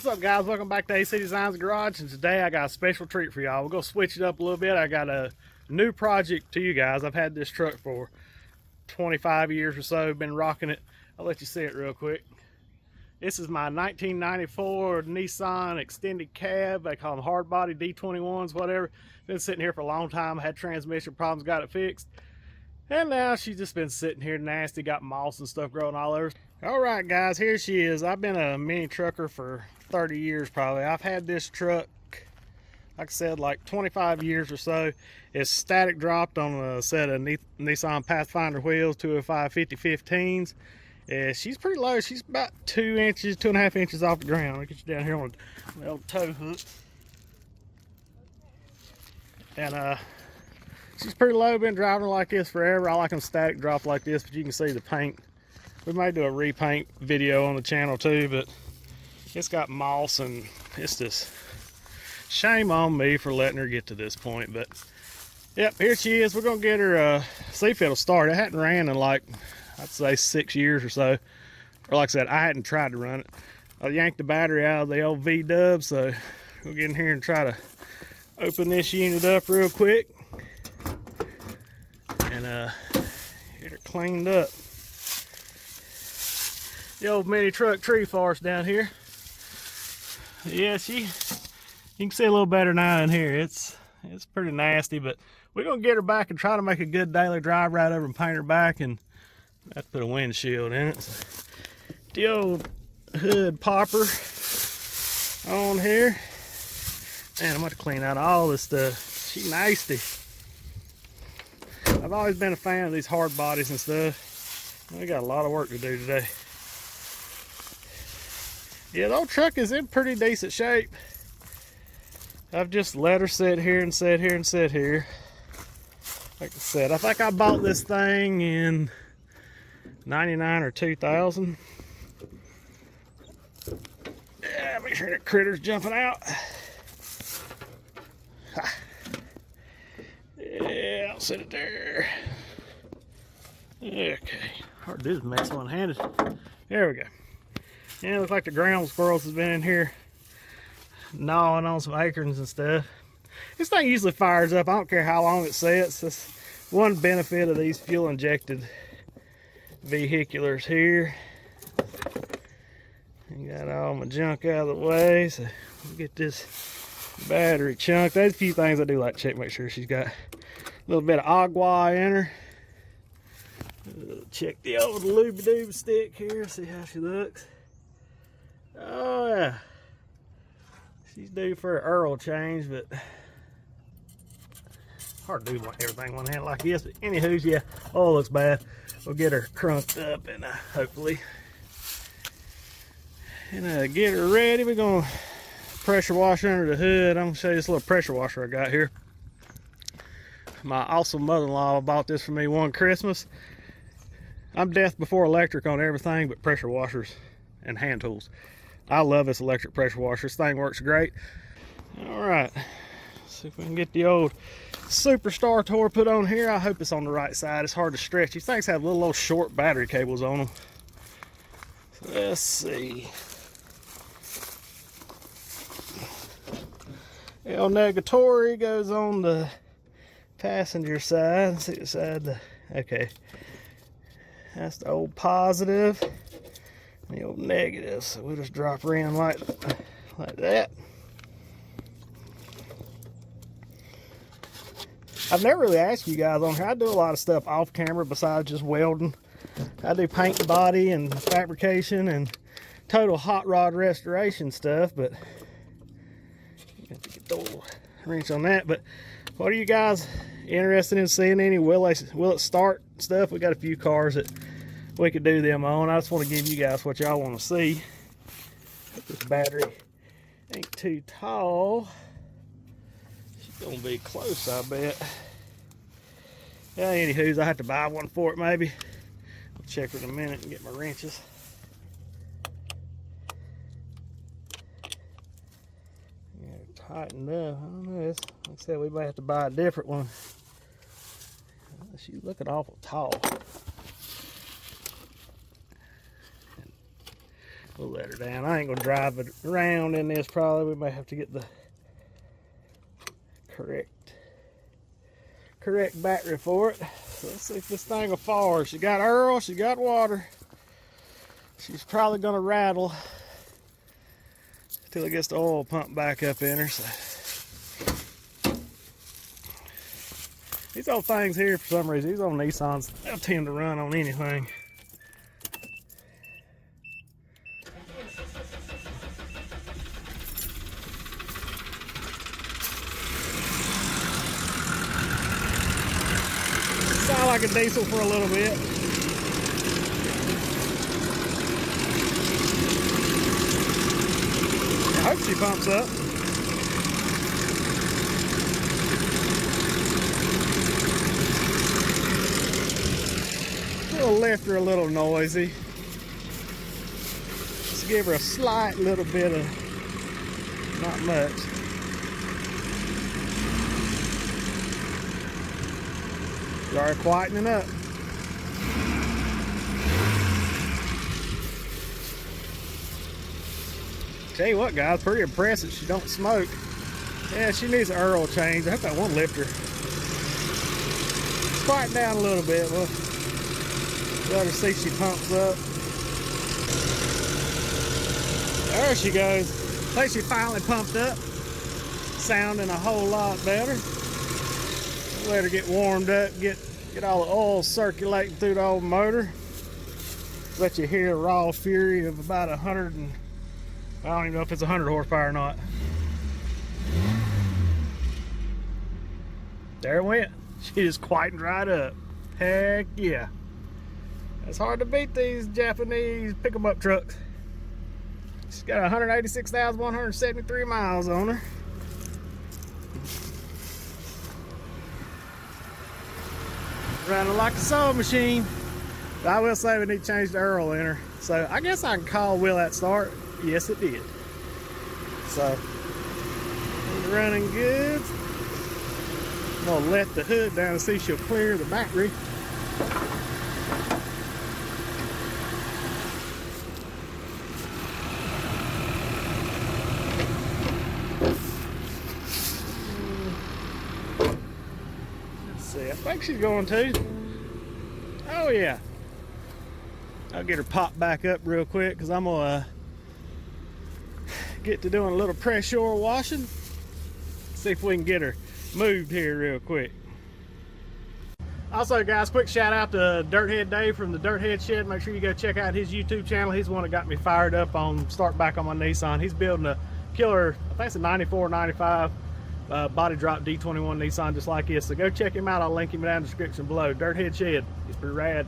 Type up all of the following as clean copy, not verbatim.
What's up, guys? Welcome back to AC Designs Garage, and today I got a special treat for y'all. We're gonna switch it up a little bit. I got a new project to you guys. I've had this truck for 25 years or so, been rocking it. I'll let you see it real quick. This is my 1994 Nissan extended cab. They call them hard body D21s, whatever. Been sitting here for a long time. Had transmission problems, got it fixed. And now she's just been sitting here nasty, got moss and stuff growing all over. All right, guys, here she is. I've been a mini trucker for 30 years probably. I've had this truck, like I said, like 25 years or so. It's static dropped on a set of Nissan Pathfinder wheels, 205 5015s. She's pretty low. She's about 2 inches, 2.5 inches off the ground. I'll get you down here on the old tow hook. And she's pretty low. Been driving her like this forever. I like them static drop like this, but you can see the paint. We might do a repaint video on the channel too, but it's got moss and it's just shame on me for letting her get to this point. But yep, here she is. We're gonna get her, see if it'll start. It hadn't ran in like, I'd say 6 years or so. Or like I said, I hadn't tried to run it. I yanked the battery out of the old V-dub, so we'll get in here and try to open this unit up real quick and get her cleaned up. The old Minitruck tree forest down here. Yeah, you can see a little better now in here. It's pretty nasty, but we're gonna get her back and try to make a good daily drive right over and paint her back, and have to put a windshield in it. So, the old hood popper on here. Man, I'm going to clean out all this stuff. She's nasty. I've always been a fan of these hard bodies and stuff. We got a lot of work to do today. Yeah, the old truck is in pretty decent shape. I've just let her sit here and sit here and sit here. Like I said, I think I bought this thing in 99 or 2000. Yeah, make sure that critter's jumping out. Yeah, I'll set it there. Okay, hard to do this mess one-handed. There we go. Yeah, it looks like the ground squirrels has been in here gnawing on some acorns and stuff. This thing usually fires up. I don't care how long it sits. That's one benefit of these fuel injected vehiculars here. Got all my junk out of the way, so we'll get this battery chunk. There's a few things I do like to check, make sure she's got a little bit of agua in her. Check the old lube-doob stick here, see how she looks. Oh yeah, she's due for an oil change, but hard to do everything one hand like this. But anywho, yeah, oil looks bad. We'll get her crunked up and hopefully and get her ready. We're gonna pressure wash under the hood. I'm gonna show you this little pressure washer I got here. My awesome mother-in-law bought this for me one Christmas. I'm death before electric on everything but pressure washers and hand tools. I love this electric pressure washer. This thing works great. All right, see if we can get the old Superstar tour put on here. I hope it's on the right side. It's hard to stretch. These things have little old short battery cables on them. So let's see. El Negatory goes on the passenger side. Let's see the side. Okay, that's the old positive. The old negative. So we'll just drop her in like that. I've never really asked you guys on here. I do a lot of stuff off camera besides just welding. I do paint and body and fabrication and total hot rod restoration stuff, but you have to get the old wrench on that. But what are you guys interested in seeing? Any will it start stuff? We got a few cars that we could do them on. I just want to give you guys what y'all want to see. This battery ain't too tall. She's gonna be close, I bet. Yeah, anywho's, I have to buy one for it maybe. I'll check her in a minute and get my wrenches. Yeah, tightened up. I don't know. Like I said, we may have to buy a different one. She's looking awful tall. We'll let her down. I ain't gonna drive it around in this probably. We may have to get the correct battery for it. So let's see if this thing will fall her. She got Earl, she got water. She's probably gonna rattle till it gets the oil pump back up in her. So these old things here, for some reason, these old Nissans, they'll tend to run on anything. Sound like a diesel for a little bit. I hope she pumps up. We'll lift her a little noisy. Just give her a slight little bit of, not much. Start quietening up. Tell you what, guys, pretty impressive. She don't smoke. Yeah, she needs an oil change. I hope that won't lift her. Quieten down a little bit. We'll let her see if she pumps up. There she goes. I think she finally pumped up. Sounding a whole lot better. Let her get warmed up, get all the oil circulating through the old motor. Let you hear a raw fury of about 100 and I don't even know if it's 100 horsepower or not. There it went. She just quietened right up. Heck yeah. It's hard to beat these Japanese pick-em-up trucks. She's got 186,173 miles on her. Running like a sewing machine. But I will say we need to change the oil in her. So I guess I can call will that start. Yes, it did. So it's running good. I'm gonna let the hood down and see if she'll clear the battery. Let's see, I think she's going to. Oh yeah. I'll get her popped back up real quick because I'm gonna get to doing a little pressure washing. See if we can get her moved here real quick. Also, guys, quick shout out to Dirthead Dave from the Dirthead Shed. Make sure you go check out his YouTube channel. He's the one that got me fired up on start back on my Nissan. He's building a killer, I think it's a 94, 95 body drop D21 Nissan just like this. So go check him out. I'll link him down in the description below. Dirthead Shed. He's pretty rad.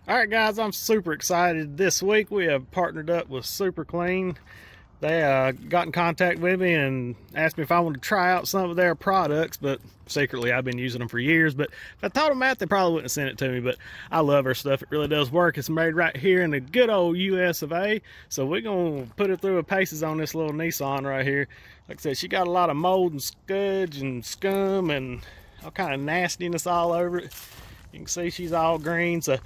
Alright guys, I'm super excited. This week we have partnered up with Super Clean. They got in contact with me and asked me if I wanted to try out some of their products, but secretly I've been using them for years. But if I told them that, they probably wouldn't have sent it to me. But I love her stuff. It really does work. It's made right here in the good old US of A. So we're going to put it through a paces on this little Nissan right here. Like I said, she got a lot of mold and scudge and scum and all kind of nastiness all over it. You can see she's all green. So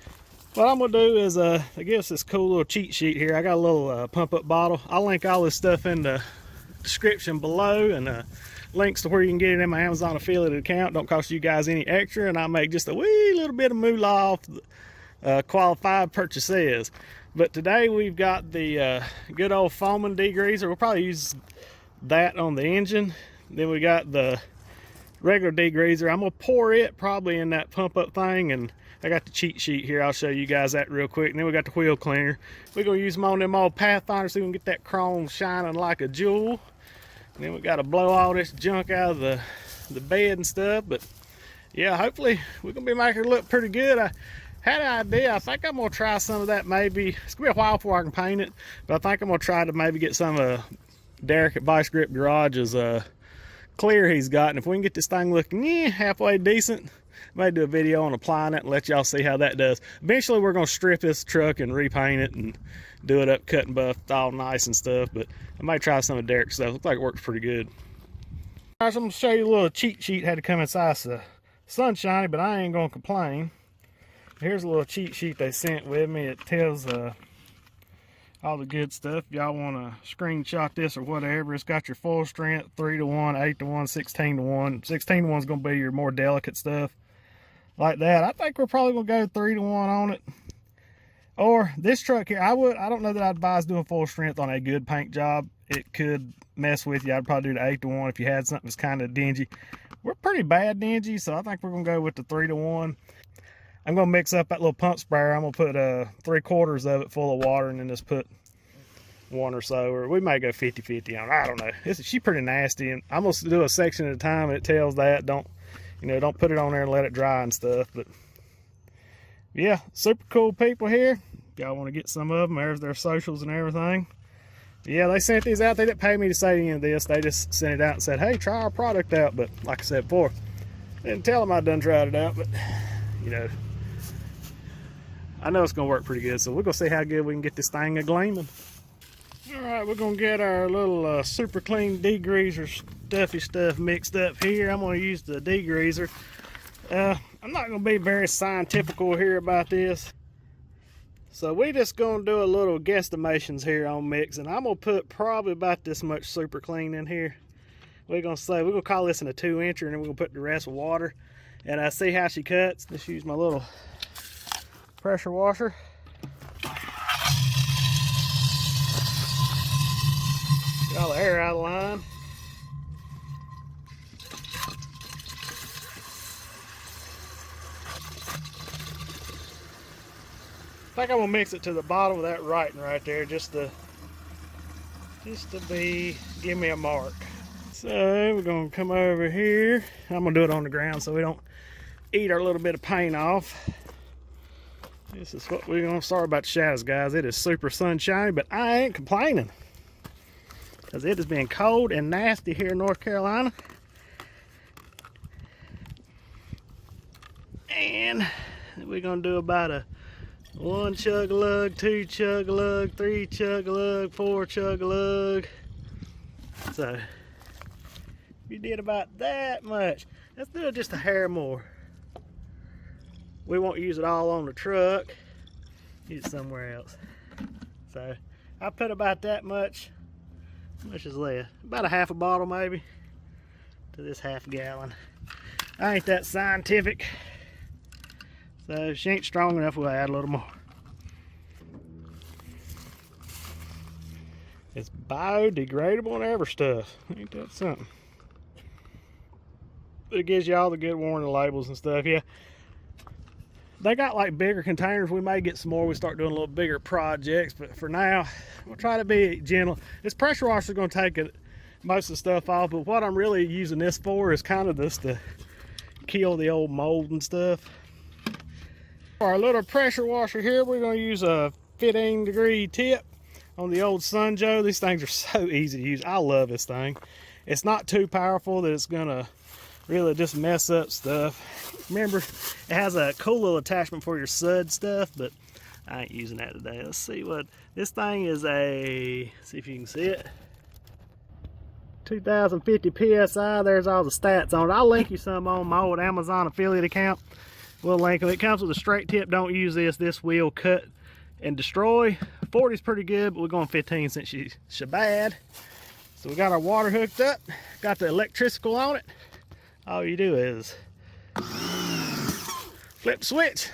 what I'm gonna do is they give us this cool little cheat sheet here. I got a little pump up bottle. I'll link all this stuff in the description below, and links to where you can get it in my Amazon affiliate account. Don't cost you guys any extra, and I make just a wee little bit of moolah off qualified purchases. But today we've got the good old foaming degreaser. We'll probably use that on the engine. Then we got the regular degreaser. I'm gonna pour it probably in that pump up thing, and I got the cheat sheet here. I'll show you guys that real quick. And then we got the wheel cleaner. We're gonna use them on them old Pathfinders so we can get that chrome shining like a jewel. And then we got to blow all this junk out of the bed and stuff. But yeah, hopefully we're gonna be making it look pretty good. I had an idea. I think I'm gonna try some of that. Maybe it's gonna be a while before I can paint it, but I think I'm gonna try to maybe get some of Derek at Vice Grip Garage's clear he's got, and if we can get this thing looking halfway decent, I might do a video on applying it and let y'all see how that does. Eventually we're going to strip this truck and repaint it and do it up, cut and buffed, all nice and stuff, but I might try some of Derek's stuff. Looks like it works pretty good. Alright, so I'm going to show you a little cheat sheet. Had to come inside the sunshiny, but I ain't going to complain. Here's a little cheat sheet they sent with me. It tells all the good stuff. Y'all want to screenshot this or whatever. It's got your full strength, 3-to-1, 8-to-1, 16-to-1. 16-to-1 is going to be your more delicate stuff like that. I think we're probably going to go 3-to-1 on it. Or this truck here, I don't know that I'd advise doing full strength on a good paint job. It could mess with you. I'd probably do the 8-to-1 if you had something that's kind of dingy. We're pretty bad dingy, so I think we're going to go with the 3-to-1. I'm going to mix up that little pump sprayer. I'm going to put 3/4 of it full of water and then just put 1 or so, or we may go 50-50 on it. I don't know. She's pretty nasty, and I'm going to do a section at a time, and it tells that. Don't put it on there and let it dry and stuff. But yeah, super cool people here. If y'all want to get some of them, there's their socials and everything. But yeah, they sent these out. They didn't pay me to say any of this. They just sent it out and said, hey, try our product out. But like I said before, I didn't tell them I done tried it out, but you know, I know it's gonna work pretty good, so we're gonna see how good we can get this thing a-gleaming. All right, we're gonna get our little super clean degreaser stuffy stuff mixed up here. I'm gonna use the degreaser. I'm not gonna be very scientifical here about this, so we just gonna do a little guesstimations here on mixing. I'm gonna put probably about this much super clean in here. We're gonna call this in a 2-incher, and then we're gonna put the rest with water and see how she cuts. Just use my little pressure washer. Get all the air out of the line. I think I'm gonna mix it to the bottom of that writing right there, just to give me a mark. So we're gonna come over here. I'm gonna do it on the ground so we don't eat our little bit of paint off. This is what we're gonna. Sorry about the shadows, guys. It is super sunshiny, but I ain't complaining because it has been cold and nasty here in North Carolina. And we're gonna do about a 1 chug-a-lug, 2 chug-a-lug, 3 chug-a-lug, 4 chug-a-lug. So we did about that much. Let's do it just a hair more. We won't use it all on the truck. Use it somewhere else. So I put about that much. How much is left? About a half a bottle maybe to this half gallon. I ain't that scientific. So if she ain't strong enough, we'll add a little more. It's biodegradable and ever stuff. Ain't that something? But it gives you all the good warning labels and stuff. Yeah. They got like bigger containers. We may get some more. We start doing a little bigger projects, but for now, we'll try to be gentle. This pressure washer is going to take most of the stuff off, but what I'm really using this for is kind of just to kill the old mold and stuff. For our little pressure washer here, we're going to use a 15-degree tip on the old Sunjo. These things are so easy to use. I love this thing. It's not too powerful that it's going to really just mess up stuff. Remember, it has a cool little attachment for your sud stuff, but I ain't using that today. Let's see what this thing is. See if you can see it. 2050 PSI. There's all the stats on it. I'll link you some on my old Amazon affiliate account. We'll link them. It comes with a straight tip. Don't use this. This will cut and destroy. 40 is pretty good, but we're going 15 since she's bad. So we got our water hooked up, got the electrical on it. All you do is flip switch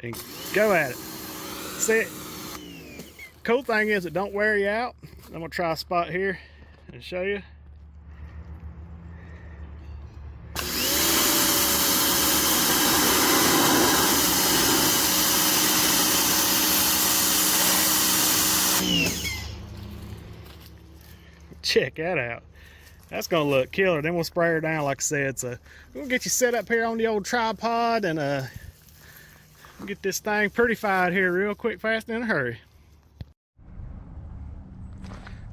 and go at it. See it? Cool thing is it don't wear you out. I'm gonna try a spot here and show you. Check that out. That's gonna look killer. Then we'll spray her down like I said. So we'll get you set up here on the old tripod and get this thing prettified here real quick, fast, and in a hurry.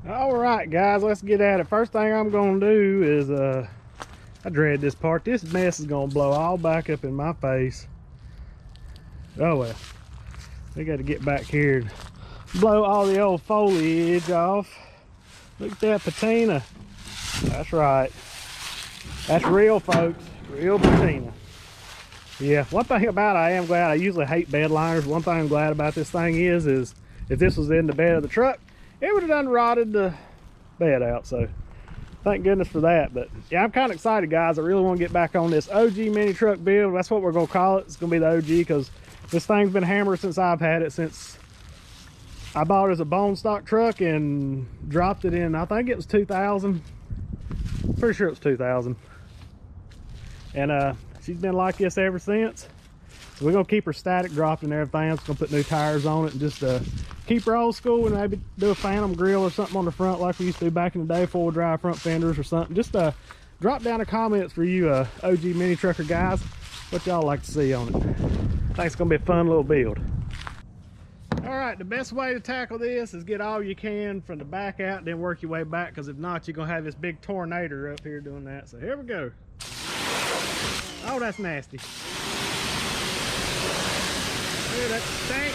All right, guys, let's get at it. First thing I'm gonna do is I dread this part. This mess is gonna blow all back up in my face. Oh well, we got to get back here and blow all the old foliage off. Look at that patina. That's right. That's real, folks. Real patina. Yeah, one thing about it, I am glad. I usually hate bed liners. One thing I'm glad about this thing is if this was in the bed of the truck, it would have done rotted the bed out. So thank goodness for that. But yeah, I'm kind of excited, guys. I really want to get back on this OG mini truck build. That's what we're going to call it. It's going to be the OG because this thing's been hammered since I've had it, since I bought it as a bone stock truck and dropped it in, I think it was 2000. Pretty sure it was 2000. And she's been like this ever since. So we're gonna keep her static dropped and everything. I'm just gonna put new tires on it and just keep her old school and maybe do a phantom grill or something on the front like we used to do back in the day, 4-wheel drive front fenders or something. Just drop down the comments for you OG mini trucker guys, what y'all like to see on it. I think it's gonna be a fun little build. All right, the best way to tackle this is get all you can from the back out and then work your way back, because if not, you're gonna have this big tornado up here doing that. So here we go. Oh, that's nasty. Look at that stank.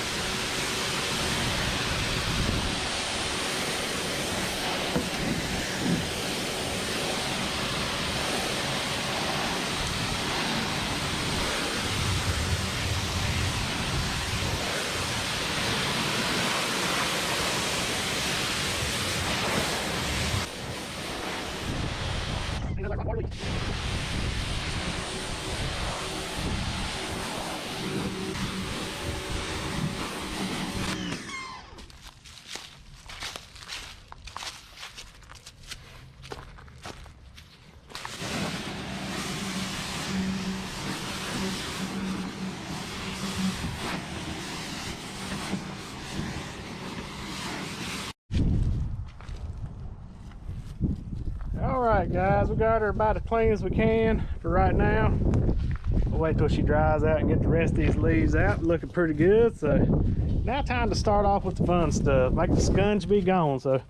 Alright guys, we got her about as clean as we can for right now. We'll wait till she dries out and get the rest of these leaves out. Looking pretty good. So now time to start off with the fun stuff. Make the sponge be gone. So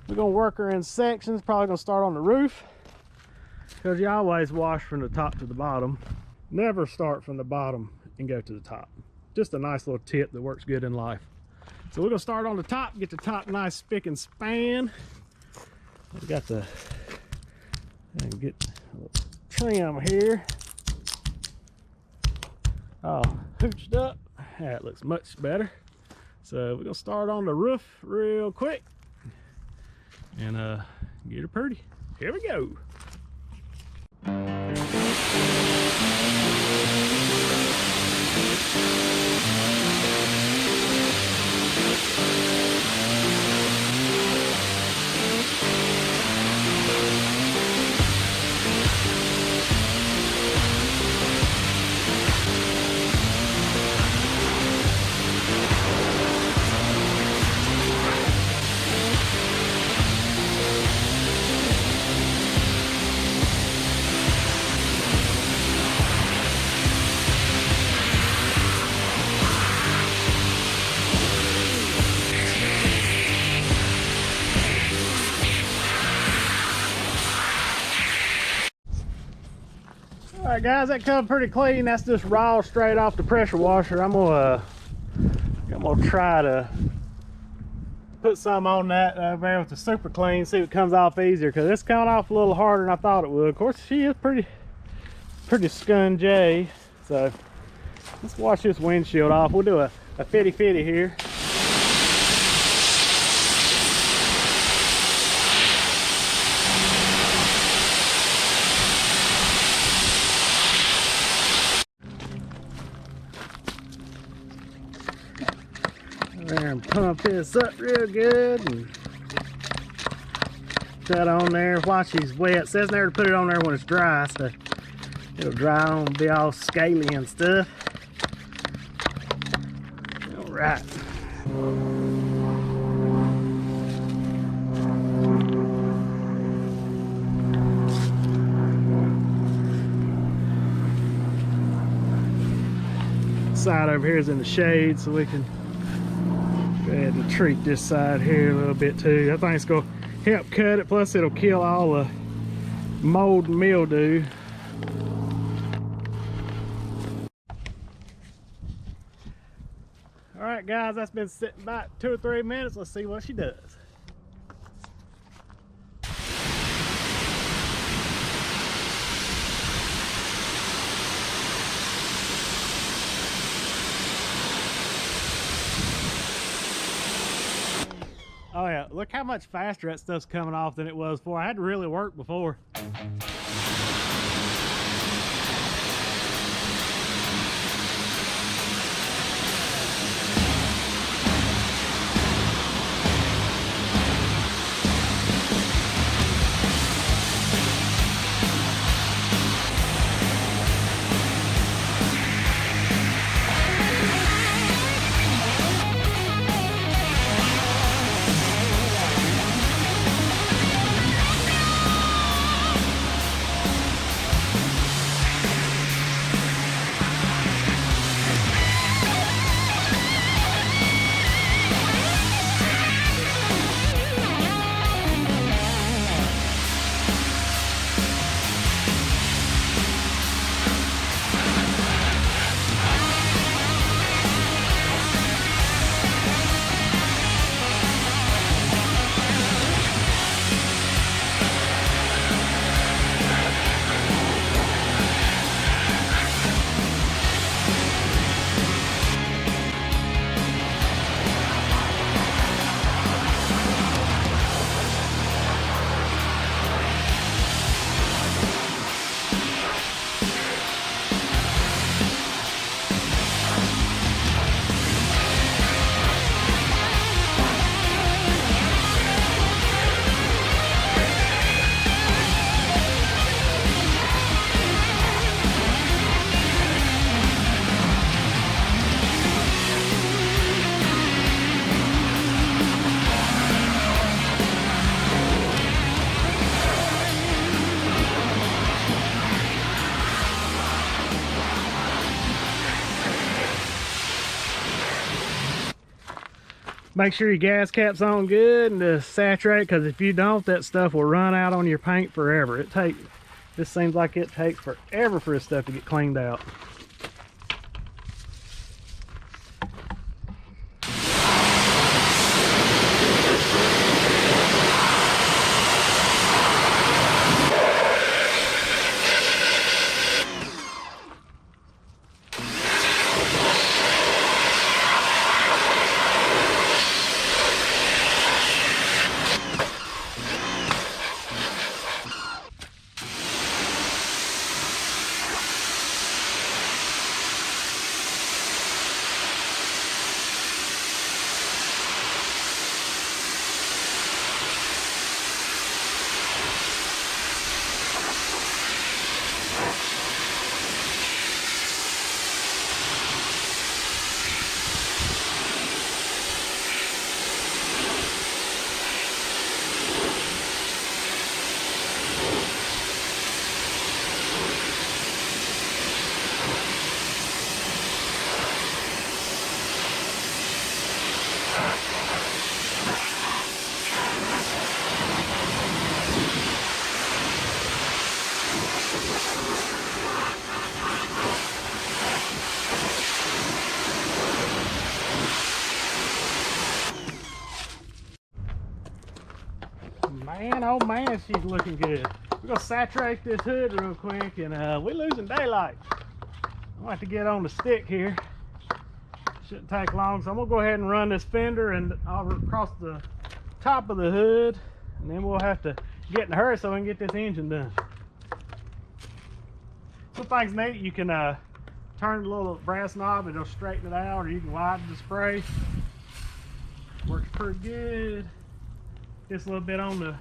we're gonna work her in sections. Probably gonna start on the roof, because you always wash from the top to the bottom. Never start from the bottom and go to the top. Just a nice little tip that works good in life. So we're gonna start on the top, get the top nice spick and span. We got the, and get a little trim here. All hooched up. That looks much better. So we're gonna start on the roof real quick and get her pretty. Here we go. Alright guys, that come pretty clean. That's just raw straight off the pressure washer. I'm gonna try to put some on that there with the super clean, see if it comes off easier, because it's coming off a little harder than I thought it would. Of course, she is pretty scungy. So let's wash this windshield off. We'll do a fitty here. pump this up real good and that on there while she's wet. It says there to put it on there when it's dry, so it'll dry on and be all scaly and stuff. All right. Side over here is in the shade, so we can go ahead and treat this side here a little bit too. I think it's going to help cut it, plus it'll kill all the mold and mildew. All right guys, that's been sitting about 2 or 3 minutes. Let's see what she does. Oh yeah, look how much faster that stuff's coming off than it was before. I had to really work before. Make sure your gas cap's on good and to saturate, because if you don't, that stuff will run out on your paint forever. This seems like it takes forever for this stuff to get cleaned out. Man, oh man, she's looking good. We're gonna saturate this hood real quick, and we're losing daylight. I'll have to get on the stick here. Shouldn't take long, so I'm gonna go ahead and run this fender and I'll across the top of the hood, and then we'll have to get in a hurry so we can get this engine done. Something's neat, you can turn the little brass knob and it'll straighten it out, or you can widen the spray. Works pretty good. Just a little bit on the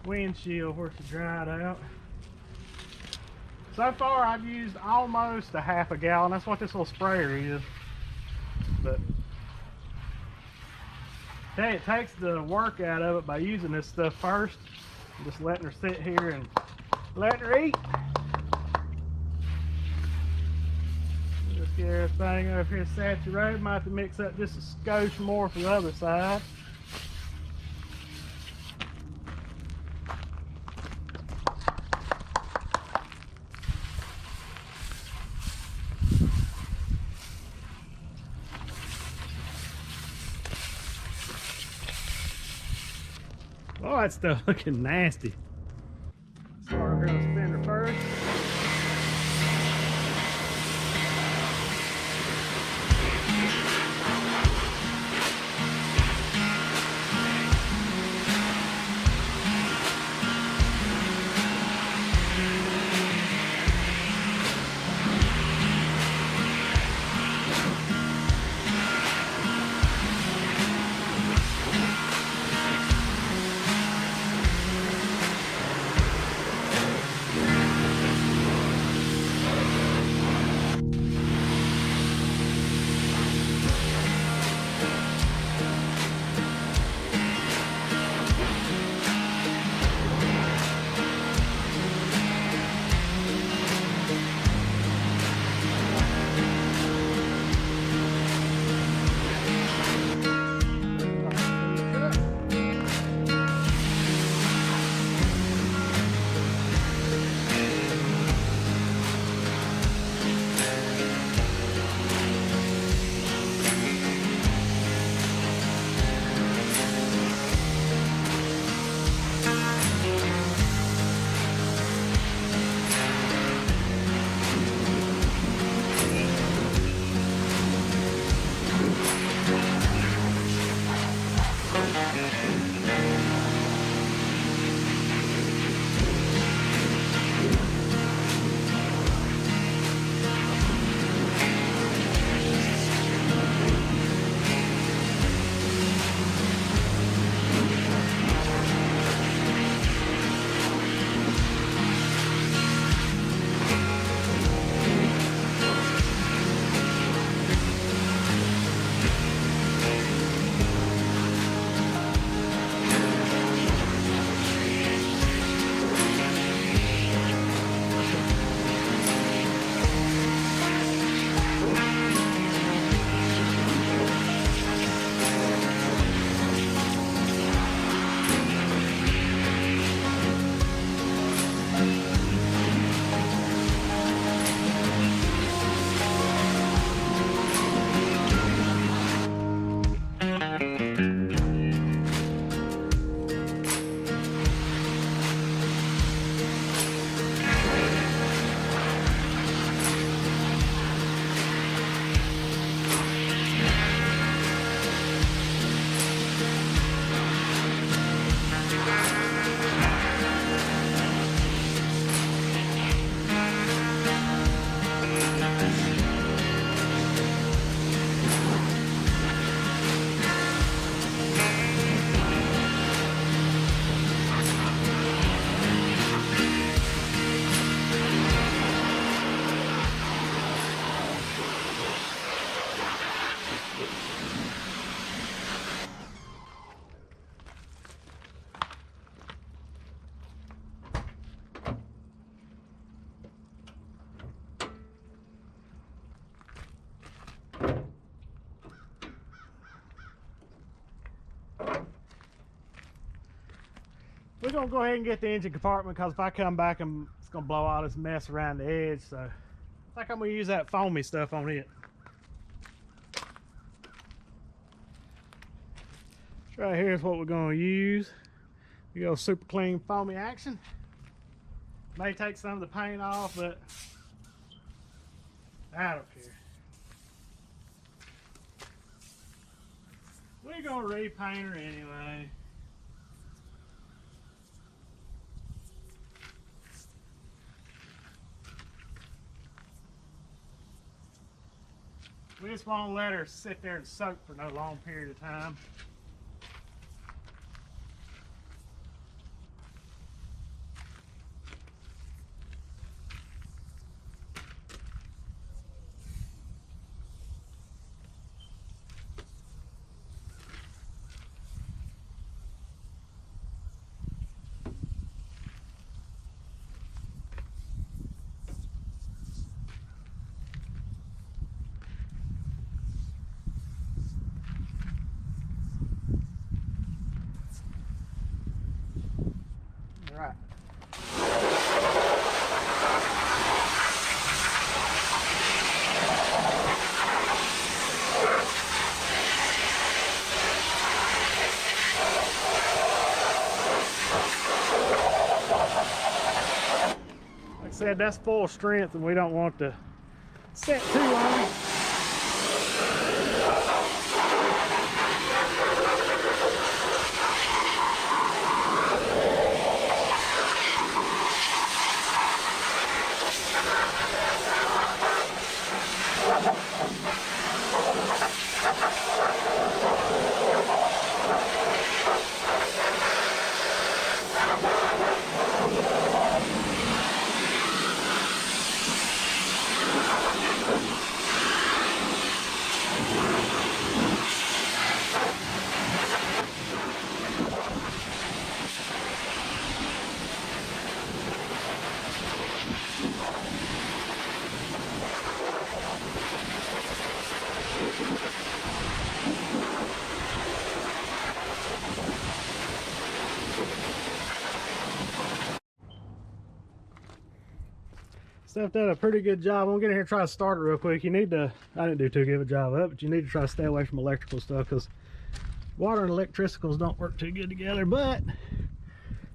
windshield where it's dried out. So far I've used almost a half a gallon. That's what this little sprayer is. But hey, it takes the work out of it by using this stuff first. Just letting her sit here and letting her eat. Just get everything over here saturated. Might have to mix up just a skosh more for the other side. Oh, that stuff looking nasty. Start over here on the fender first. We're gonna go ahead and get the engine compartment because if I come back, it's gonna blow all this mess around the edge. So I think I'm gonna use that foamy stuff on it. Right here is what we're gonna use. We go super clean foamy action. May take some of the paint off, but I don't care. We're gonna repaint her anyway. We just won't let her sit there and soak for no long period of time. right. Like I said, that's full strength and we don't want to set too long. Steph did a pretty good job. I'm gonna get in here and try to start it real quick. You need to, I didn't do too good of a job of it, but you need to try to stay away from electrical stuff because water and electricals don't work too good together, but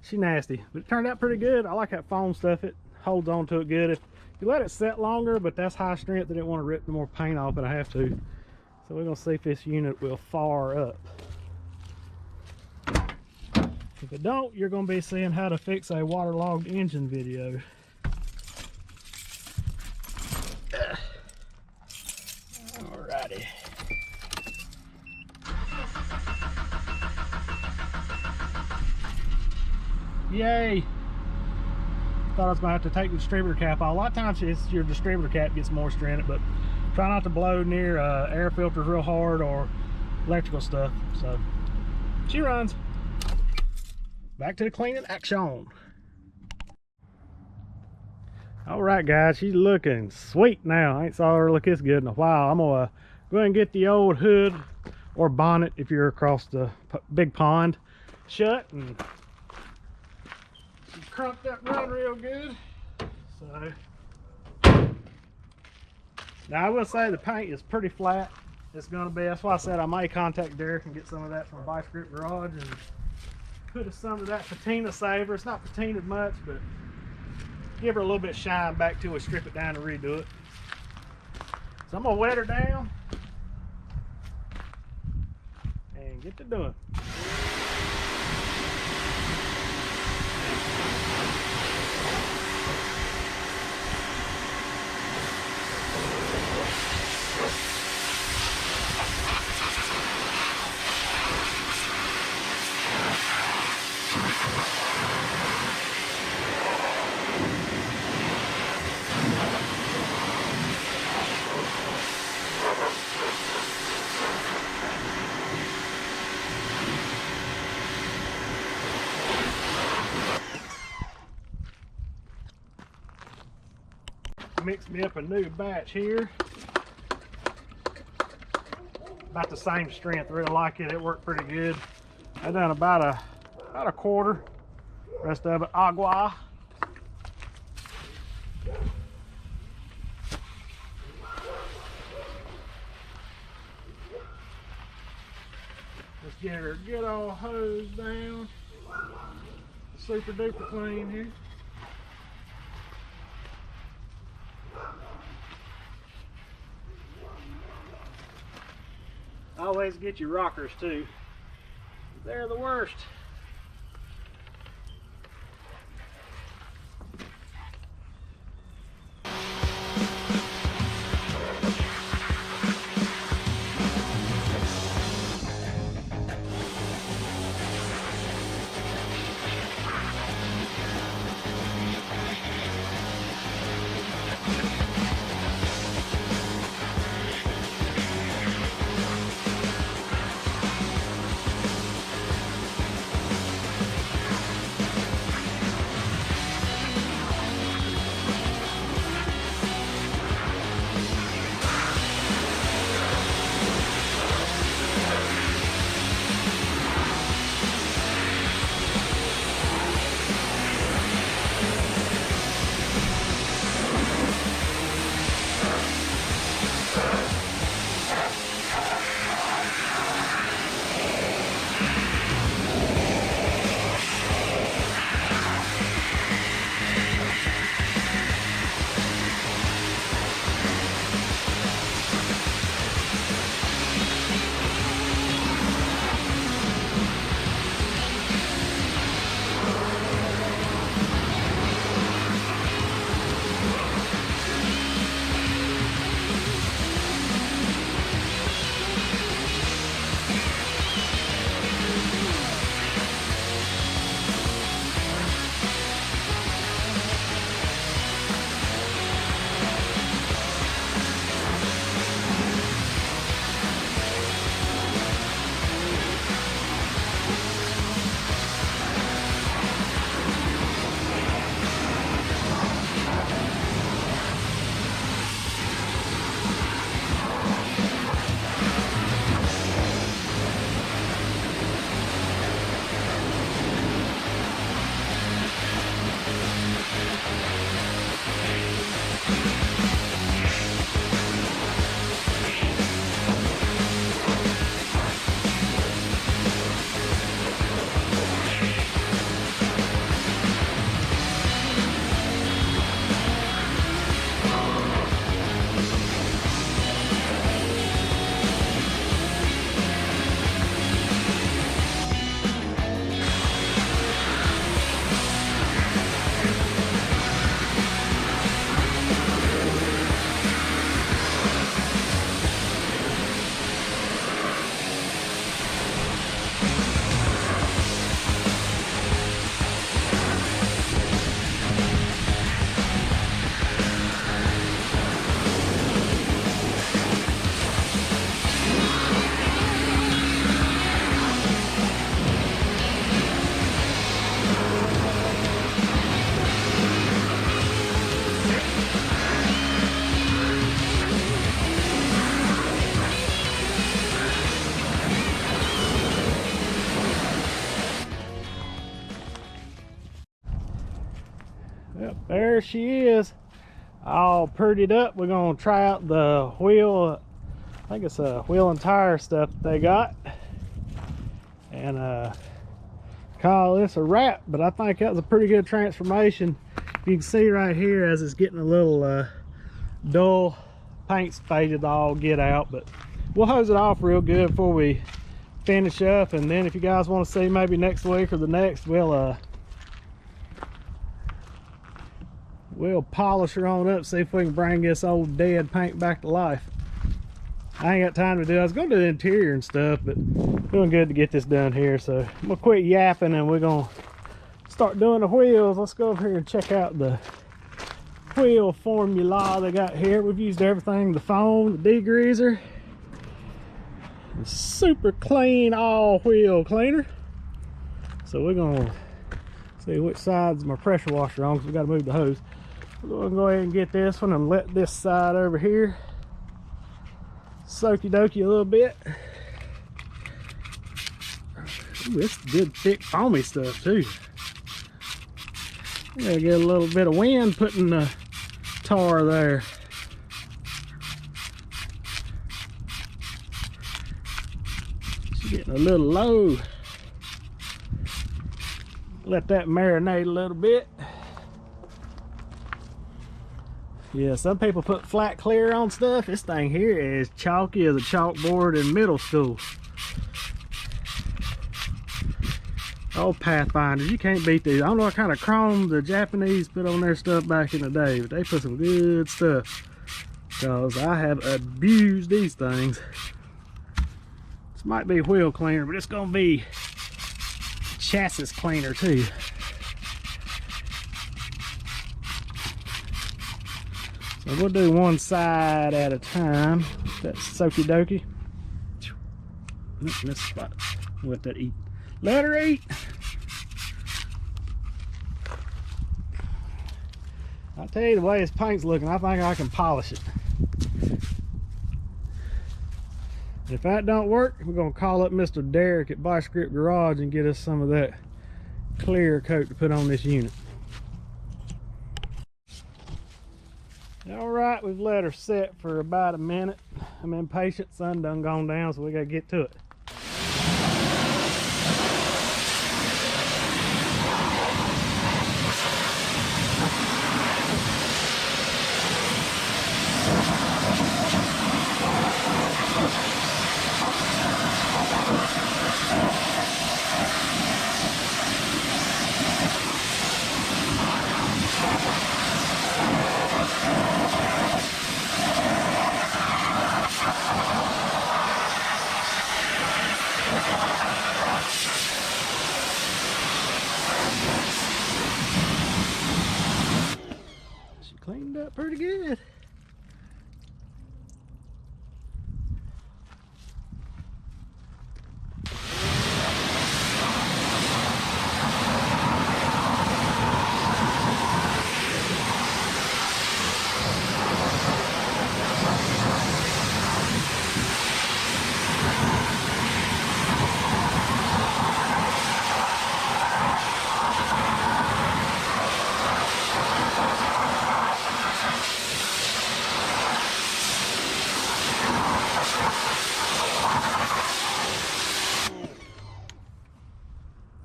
she's nasty. But it turned out pretty good. I like that foam stuff. It holds on to it good. If you let it set longer, but that's high strength, I didn't want to rip the more paint off, but I have to. So we're gonna see if this unit will fire up. If it don't, you're gonna be seeing how to fix a waterlogged engine video. Alrighty. Yay! Thought I was gonna have to take the distributor cap off. A lot of times it's your distributor cap gets moisture in it, but try not to blow near air filters real hard or electrical stuff. So she runs. Back to the cleaning action. All right, guys, she's looking sweet now. I ain't saw her look this good in a while. I'm gonna go ahead and get the old hood or bonnet, if you're across the big pond, shut, and she crunked that run real good. So now I will say the paint is pretty flat. It's gonna be, that's why I said I may contact Derek and get some of that from Vice Grip Garage and put some of that patina saver. It's not patinaed much, but give her a little bit of shine back till we strip it down and redo it. So I'm gonna wet her down and get to doing. Mix me up a new batch here. About the same strength. Really like it. It worked pretty good. I done about a quarter. Rest of it agua. Let's get her good old hose down. Super duper clean here. Always get your rockers too. They're the worst. Yep, there she is, all prettied up. We're gonna try out the wheel. I think it's a wheel and tire stuff that they got, and call this a wrap. But I think that was a pretty good transformation. You can see right here as it's getting a little dull, paint's faded all get out, but we'll hose it off real good before we finish up. And then if you guys want to see maybe next week or the next, we'll polish her on up, see if we can bring this old dead paint back to life. I ain't got time to do it. I was going to do the interior and stuff, but doing good to get this done here. So I'm gonna quit yapping and we're gonna start doing the wheels. Let's go over here and check out the wheel formula they got here. We've used everything: the foam, the degreaser, the super clean all wheel cleaner. So we're gonna see which side's my pressure washer on, because we got to move the hose. We're gonna go ahead and get this one and let this side over here soaky dokey a little bit. Ooh, it's good thick foamy stuff too. I'm gonna get a little bit of wind putting the tar there. She's getting a little low. Let that marinate a little bit. Yeah, some people put flat clear on stuff. This thing here is chalky as a chalkboard in middle school. Oh, Pathfinders, you can't beat these. I don't know what kind of chrome the Japanese put on their stuff back in the day, but they put some good stuff, because I have abused these things. This might be wheel cleaner, but it's gonna be chassis cleaner too. So we'll do one side at a time. That's soaky dokey. This spot. Let that eat. Let her eat. I'll tell you, the way this paint's looking, I think I can polish it. If that don't work, we're gonna call up Mr. Derek at Vice Grip Garage and get us some of that clear coat to put on this unit. All right, we've let her set for about a minute. I'm impatient, sun done gone down, so we gotta get to it. Cleaned up pretty good.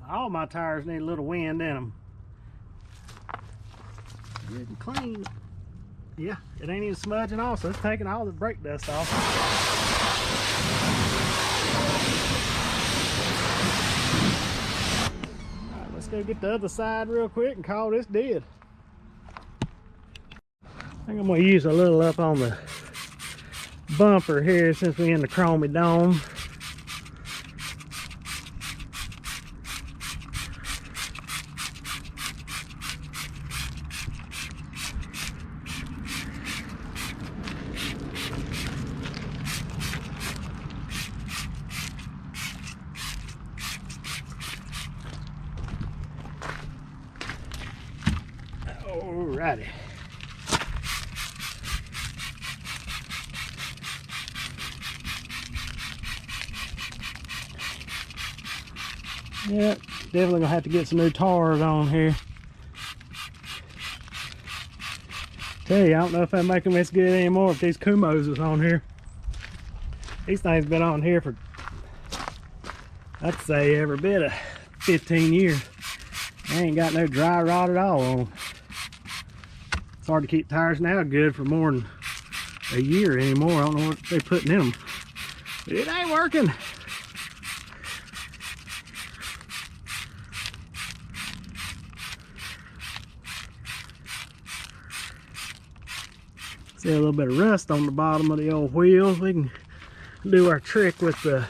All my tires need a little wind in them. Good and clean. Yeah, it ain't even smudging off, so it's taking all the brake dust off. All right, let's go get the other side real quick and call this dead. I think I'm gonna use a little up on the bumper here since we're in the chromy dome. Alrighty. Yep, definitely gonna have to get some new tires on here. Tell you, I don't know if they make them this good anymore if these Kumos is on here. These things been on here for, I'd say, every bit of 15 years. They ain't got no dry rot at all on them. It's hard to keep tires now good for more than a year anymore. I don't know what they're putting in them. But it ain't working. See a little bit of rust on the bottom of the old wheels. We can do our trick with the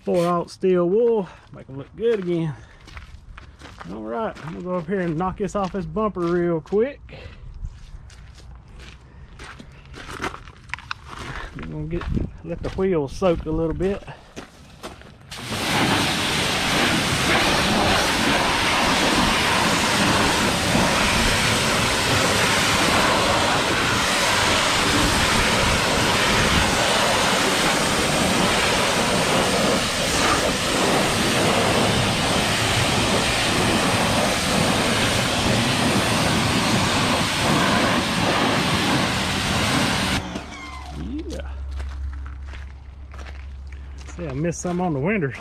4/0 steel wool, make them look good again. All right, I'm gonna go up here and knock this off this bumper real quick. I'm gonna let the wheels soak a little bit. See, I missed some on the winders.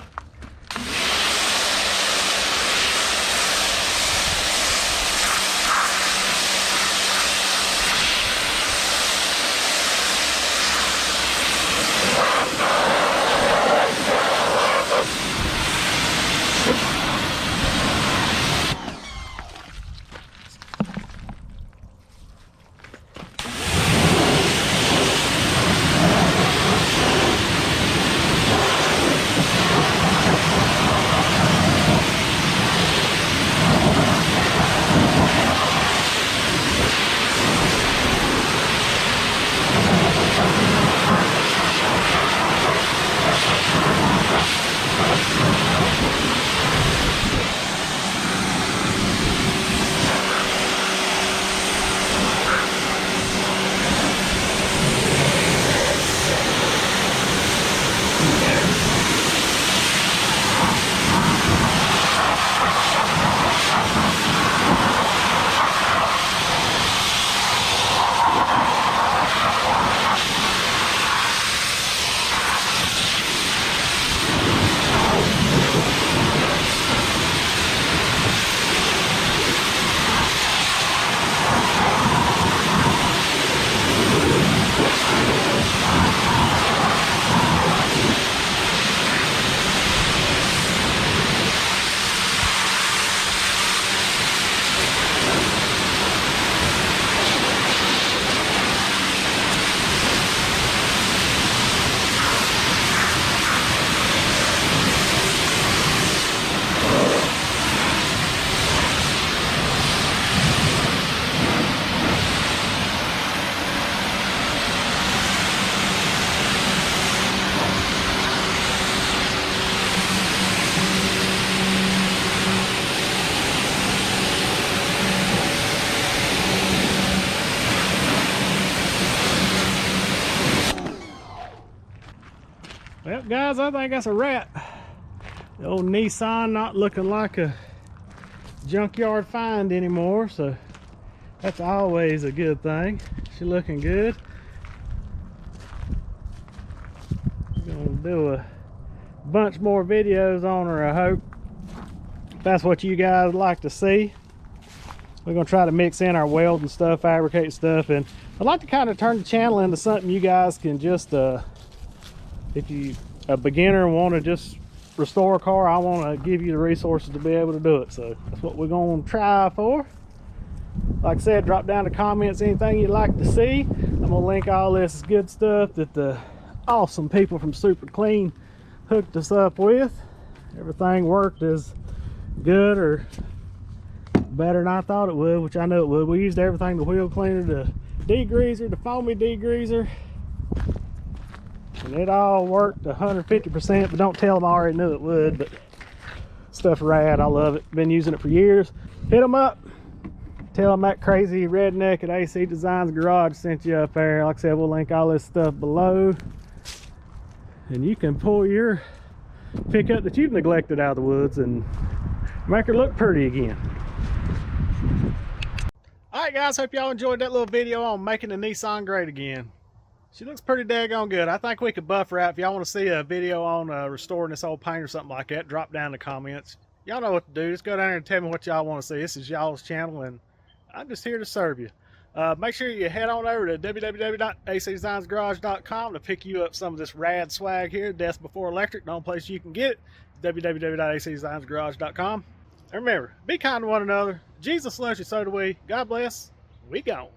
Well, guys, I think that's a wrap. The old Nissan not looking like a junkyard find anymore, so that's always a good thing. She's looking good. We're gonna do a bunch more videos on her, I hope. If that's what you guys like to see. We're gonna try to mix in our welding stuff, fabricate stuff, and I'd like to kind of turn the channel into something you guys can just if you a beginner and want to just restore a car, I want to give you the resources to be able to do it. So that's what we're going to try for. Like I said, drop down the comments anything you'd like to see. I'm going to link all this good stuff that the awesome people from Super Clean hooked us up with. Everything worked as good or better than I thought it would, which I know it would. We used everything: the wheel cleaner, the degreaser, the foamy degreaser, and it all worked 150%, but don't tell them I already knew it would. But stuff rad, I love it. Been using it for years. Hit them up. Tell them that crazy redneck at AC Designs Garage sent you up there. Like I said, we'll link all this stuff below. And you can pull your pickup that you've neglected out of the woods and make her look pretty again. Alright guys, hope y'all enjoyed that little video on making the Nissan great again. She looks pretty daggone good. I think we could buff her out. If y'all want to see a video on restoring this old paint or something like that, drop down in the comments. Y'all know what to do. Just go down there and tell me what y'all want to see. This is y'all's channel and I'm just here to serve you. Make sure you head on over to www.acdesignsgarage.com to pick you up some of this rad swag here. Death Before Electric. The only place you can get it is www.acdesignsgarage.com. And remember, be kind to one another. Jesus loves you, so do we. God bless. We gone.